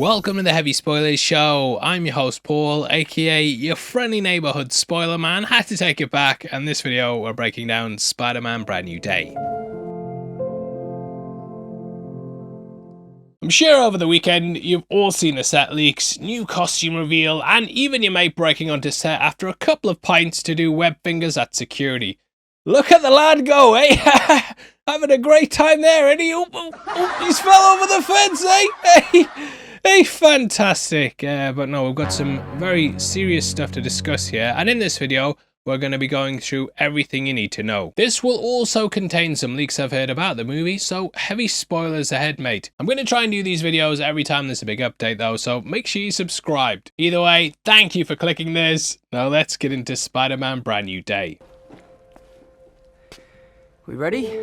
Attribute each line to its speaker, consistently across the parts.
Speaker 1: Welcome to the Heavy Spoilers Show. I'm your host Paul, aka your friendly neighbourhood spoiler man. Had to take it back, and this video we're breaking down Spider-Man Brand New Day. I'm sure over the weekend you've all seen the set leaks, new costume reveal, and even your mate breaking onto set after a couple of pints to do web fingers at security. Look at the lad go, eh? Having a great time there, ain't he? He's fell over the fence, eh? Hey, fantastic. But no, we've got some very serious stuff to discuss here, and in this video we're going to be going through everything you need to know. This will also contain some leaks I've heard about the movie, so heavy spoilers ahead, mate. I'm going to try and do these videos every time there's a big update though, so make sure you're subscribed. Either way, thank you for clicking this. Now let's get into Spider-Man Brand New Day.
Speaker 2: We ready?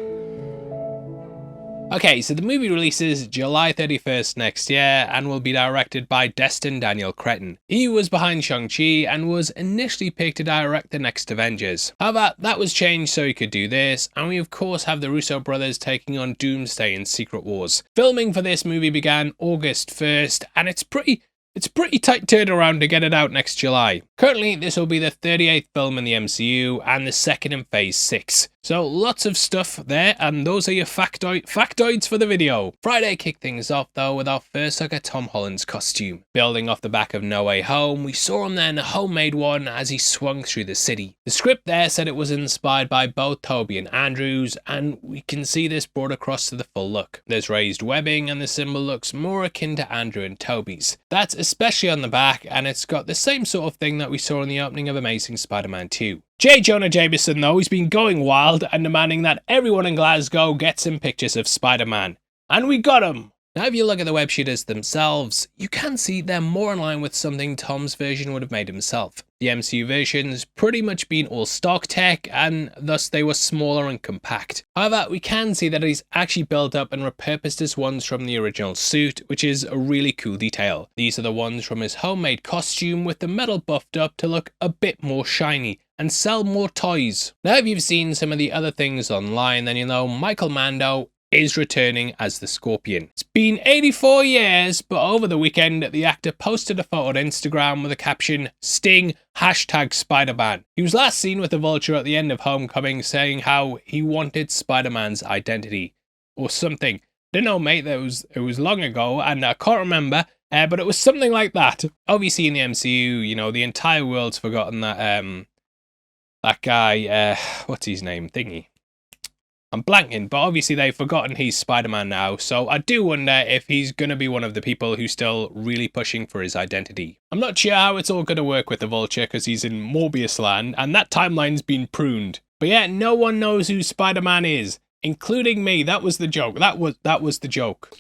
Speaker 1: Okay, so the movie releases July 31st next year and will be directed by Destin Daniel Cretton. He was behind Shang-Chi and was initially picked to direct the next Avengers. However, that was changed so he could do this, and we of course have the Russo brothers taking on Doomsday in Secret Wars. Filming for this movie began August 1st, and it's pretty tight turnaround to get it out next July. Currently, this will be the 38th film in the MCU and the second in Phase 6. So lots of stuff there, and those are your factoids for the video. Friday kicked things off though with our first look at Tom Holland's costume. Building off the back of No Way Home, we saw him there in a homemade one as he swung through the city. The script there said it was inspired by both Tobey and Andrews, and we can see this brought across to the full look. There's raised webbing and the symbol looks more akin to Andrew and Tobey's. That's especially on the back, and it's got the same sort of thing that we saw in the opening of Amazing Spider-Man 2. J. Jonah Jameson though, he's been going wild and demanding that everyone in Glasgow get some pictures of Spider-Man. And we got him! Now if you look at the web shooters themselves, you can see they're more in line with something Tom's version would have made himself. The MCU version's pretty much been all stock tech, and thus they were smaller and compact. However, we can see that he's actually built up and repurposed his ones from the original suit, which is a really cool detail. These are the ones from his homemade costume with the metal buffed up to look a bit more shiny and sell more toys. Now if you've seen some of the other things online, then you know Michael Mando is returning as the Scorpion. It's been 84 years, but over the weekend the actor posted a photo on Instagram with a caption, "Sting, #Spider-Man." He was last seen with the Vulture at the end of Homecoming saying how he wanted Spider-Man's identity or something. Don't know, mate, it was long ago and I can't remember, but it was something like that. Obviously in the MCU, you know, the entire world's forgotten that guy, what's his name, thingy. I'm blanking, but obviously they've forgotten he's Spider-Man now, so I do wonder if he's going to be one of the people who's still really pushing for his identity. I'm not sure how it's all going to work with the Vulture because he's in Morbius land, and that timeline's been pruned. But yeah, no one knows who Spider-Man is, including me. That was the joke. That was the joke.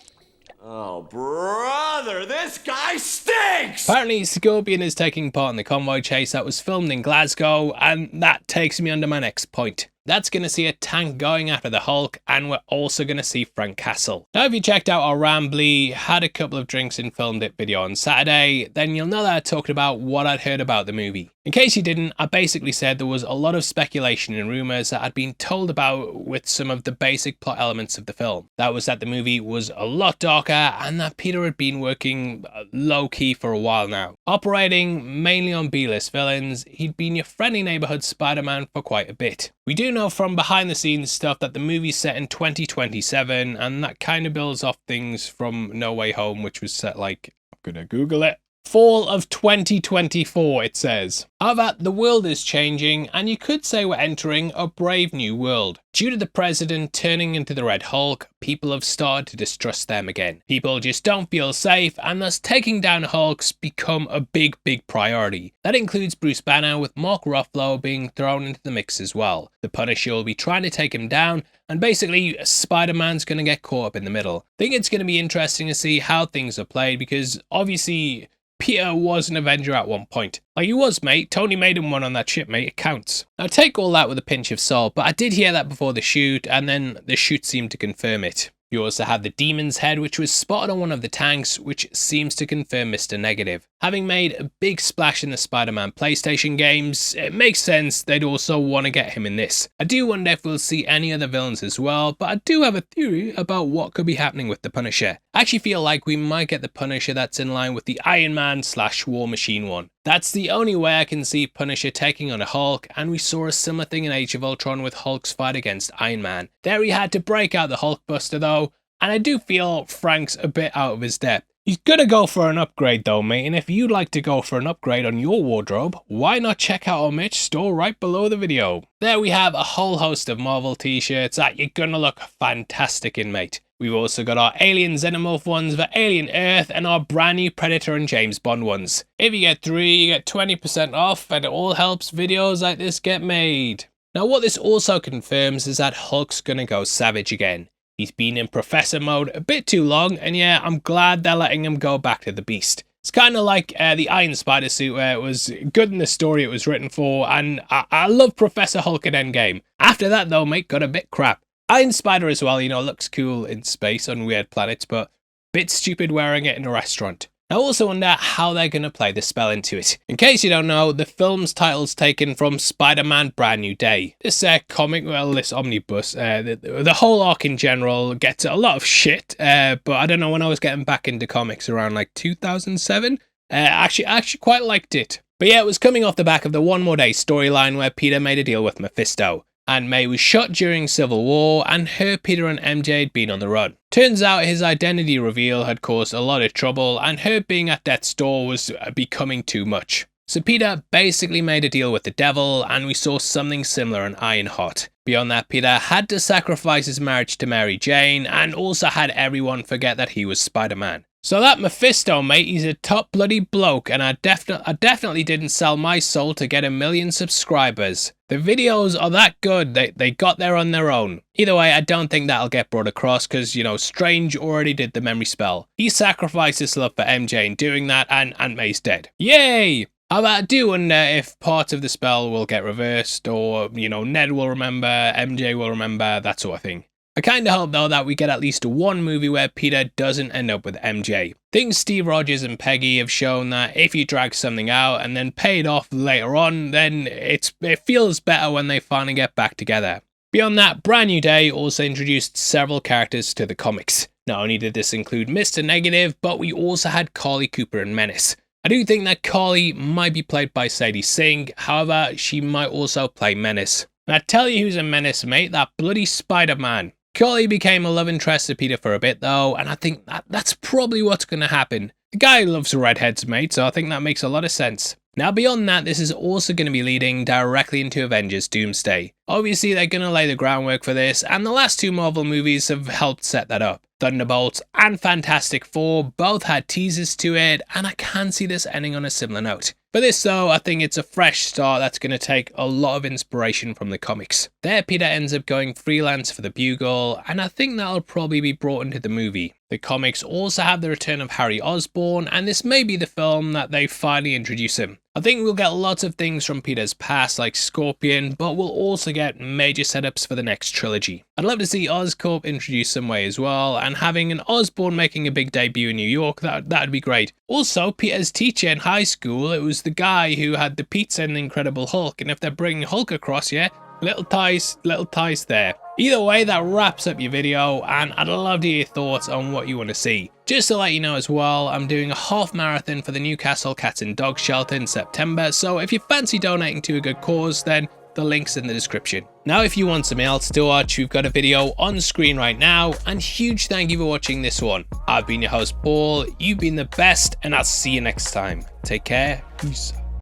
Speaker 3: Oh, brother, this guy stinks!
Speaker 1: Apparently, Scorpion is taking part in the convoy chase that was filmed in Glasgow, and that takes me under my next point. That's going to see a tank going after the Hulk, and we're also going to see Frank Castle. Now, if you checked out our Rambly, had a couple of drinks and filmed it video on Saturday, then you'll know that I talked about what I'd heard about the movie. In case you didn't, I basically said there was a lot of speculation and rumours that I'd been told about with some of the basic plot elements of the film. That was that the movie was a lot darker and that Peter had been working low-key for a while now. Operating mainly on B-list villains, he'd been your friendly neighbourhood Spider-Man for quite a bit. We do know from behind the scenes stuff that the movie's set in 2027, and that kind of builds off things from No Way Home, which was set like, I'm gonna Google it, fall of 2024 it says. However, the world is changing, and you could say we're entering a brave new world. Due to the president turning into the Red Hulk, people have started to distrust them again. People just don't feel safe, and thus taking down Hulk's become a big priority. That includes Bruce Banner, with Mark Ruffalo being thrown into the mix as well. The Punisher will be trying to take him down, and basically Spider-Man's going to get caught up in the middle. I think it's going to be interesting to see how things are played, because obviously Peter was an Avenger at one point. Like he was, mate. Tony made him one on that ship, mate. It counts. Now take all that with a pinch of salt, but I did hear that before the shoot, and then the shoot seemed to confirm it. You also have the Demon's Head, which was spotted on one of the tanks, which seems to confirm Mr. Negative. Having made a big splash in the Spider-Man PlayStation games, it makes sense they'd also want to get him in this. I do wonder if we'll see any other villains as well, but I do have a theory about what could be happening with the Punisher. I actually feel like we might get the Punisher that's in line with the Iron Man / War Machine one. That's the only way I can see Punisher taking on a Hulk, and we saw a similar thing in Age of Ultron with Hulk's fight against Iron Man. There he had to break out the Hulkbuster though, and I do feel Frank's a bit out of his depth. He's gonna go for an upgrade though, mate, and if you'd like to go for an upgrade on your wardrobe, why not check out our merch store right below the video. There we have a whole host of Marvel t-shirts that you're gonna look fantastic in, mate. We've also got our Alien Xenomorph ones for Alien Earth and our brand new Predator and James Bond ones. If you get 3, you get 20% off, and it all helps videos like this get made. Now what this also confirms is that Hulk's gonna go savage again. He's been in Professor mode a bit too long, and yeah, I'm glad they're letting him go back to the Beast. It's kind of like the Iron Spider suit where it was good in the story it was written for, and I love Professor Hulk in Endgame. After that though, mate, got a bit crap. Iron Spider as well, you know, looks cool in space on weird planets, but bit stupid wearing it in a restaurant. I also wonder how they're going to play the spell into it. In case you don't know, the film's title's taken from Spider-Man Brand New Day. This comic, well, this omnibus, the whole arc in general gets a lot of shit, but I don't know, when I was getting back into comics around like 2007, I actually quite liked it. But yeah, it was coming off the back of the One More Day storyline where Peter made a deal with Mephisto. Aunt May was shot during Civil War, and her, Peter and MJ had been on the run. Turns out his identity reveal had caused a lot of trouble, and her being at death's door was becoming too much. So Peter basically made a deal with the devil, and we saw something similar in Ironheart. Beyond that, Peter had to sacrifice his marriage to Mary Jane, and also had everyone forget that he was Spider-Man. So that Mephisto, mate, he's a top bloody bloke, and I definitely didn't sell my soul to get 1 million subscribers. The videos are that good, they got there on their own. Either way, I don't think that'll get brought across because, you know, Strange already did the memory spell. He sacrificed his love for MJ in doing that, and Aunt May's dead. Yay! However, I do wonder if part of the spell will get reversed, or, you know, Ned will remember, MJ will remember, that sort of thing. I kinda hope though that we get at least one movie where Peter doesn't end up with MJ. I think Steve Rogers and Peggy have shown that if you drag something out and then pay it off later on, then it feels better when they finally get back together. Beyond that, Brand New Day also introduced several characters to the comics. Not only did this include Mr. Negative, but we also had Carly Cooper and Menace. I do think that Carly might be played by Sadie Singh, however, she might also play Menace. And I tell you who's a menace, mate, that bloody Spider-Man. Carly became a love interest to Peter for a bit though, and I think that's probably what's going to happen. The guy loves redheads, mate, so I think that makes a lot of sense. Now beyond that, this is also going to be leading directly into Avengers Doomsday. Obviously they're going to lay the groundwork for this, and the last 2 Marvel movies have helped set that up. Thunderbolts and Fantastic Four both had teasers to it, and I can see this ending on a similar note. For this though, I think it's a fresh start that's going to take a lot of inspiration from the comics. There Peter ends up going freelance for the Bugle, and I think that'll probably be brought into the movie. The comics also have the return of Harry Osborn, and this may be the film that they finally introduce him. I think we'll get lots of things from Peter's past like Scorpion, but we'll also get major setups for the next trilogy. I'd love to see Oscorp introduced some way as well, and having an Osborn making a big debut in New York, that'd be great. Also, Peter's teacher in high school, it was the guy who had the pizza in the Incredible Hulk, and if they're bringing Hulk across, yeah, little ties there. Either way, that wraps up your video, and I'd love to hear your thoughts on what you want to see. Just to let you know as well, I'm doing a half marathon for the Newcastle Cats and Dogs Shelter in September, so if you fancy donating to a good cause, then the link's in the description. Now if you want some else to watch, we've got a video on screen right now, and huge thank you for watching this one. I've been your host Paul, you've been the best, and I'll see you next time. Take care, peace.